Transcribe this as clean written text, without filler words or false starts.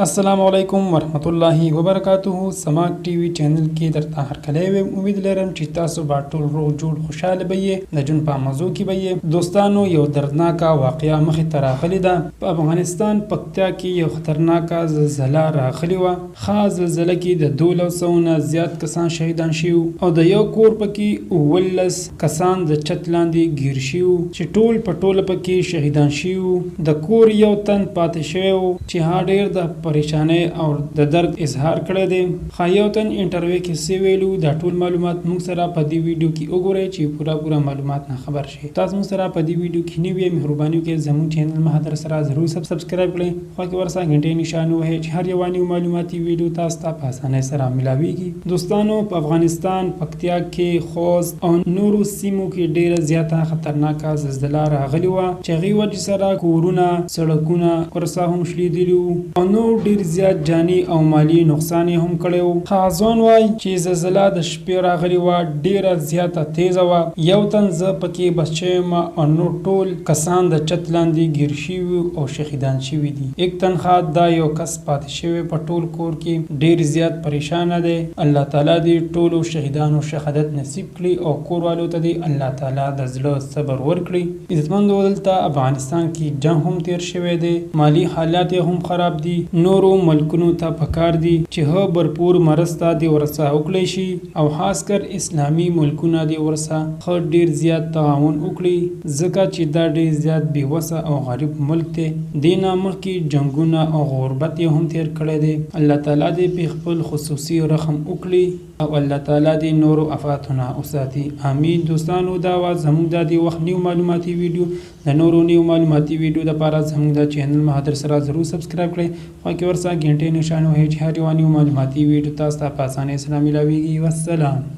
السلام علیکم ورحمت الله وبرکاته. سماک ټي وي چینل کې درته هرکلی ویم. امید لرم چې تاسو به ټول روغ جوړ خوشاله به یې. د جون په موضوع کې به یې دوستانو یو دردناکه واقعه مخې ته راغلې ده. په افغانستان پکتیا کې یو خطرناکه زلزله راغلې وه. ښه زلزله کې د 200 نه زیات کسان شهیدان شوي او د یو کور پکې 19 کسان د چت لاندې ګیر شوي چې ټول په ټوله پکې شهیدان شوي. د کور یو تن پاتې شوی و چې ها ډېر د پریشانه او د درد اظهار کړی دی. خایوتن انټرویو کې سی ویلو دا ټول معلومات موږ سره په دې ویډیو کې وګورئ چې پورا معلومات نه خبر شي. تاسو موږ سره په دې ویډیو کې نوی مهرباني وکړئ زموږ چینل مهادر سره ضرور سبسکرایب کړئ. خو کې ورسره غنټې نشان وهي چې هر یو واني معلوماتي ویډیو تاسو ته په اسانۍ سره ملاويږي. دوستانو په افغانستان پکتیا کې خوست او نورو سیمو کې ډیره زیاته خطرناکه زلزله راغلی و چې غي وجه سره کورونه سړکونه ورسره هم شلیدلي او نور ډیر زیات جانی او مالی نقصان هم کړو. خازون وای چې زلزله د شپې راغلی و ډیره زیاته تیزه و. یو تن ز پکې بچم او نو ټول کسان د چت لاندې ګیر شوي او شهیدان شوي دي. یک تن خاط دا یو کس پاتې شوی په ټول کور کې ډیر زیات پریشان دی. الله تعالی دې ټول شهیدانو شهادت نصیب کړي او کوروالو ته دې الله تعالی د زړه صبر ورکړي. عزتمند دلته افغانستان کې جنگ هم تیر شوی دی. مالی حالات هم خراب دي. نورو ملکونو ته پکار دي چې هغه برپور مرسته دی ورسره وکړي شي او خاص کر اسلامي ملکونه دی ورسره خو ډیر زیات تعاون وکړي ځکه چې دا ډیر زیات بیوسه او غریب ملک دی. دینه مخکې جنگونه او غربت هم تیر کړی دی. الله تعالی دې په خپل خصوصي رحم وکړي او الله تعالی دې نورو افاتونه وساتي. امين. دوستانو دا زموږ د وخت نیو معلوماتي ویډیو د نورو نیو معلوماتي ویډیو لپاره زموږ د چینل مهادر سره ضرور سبسکرایب کړئ. خو کې ورسره غنټې نشانه وهي چې هر یو معلوماتي ویډیو تاسو ته په اسانۍ سره ملاويږي. والسلام.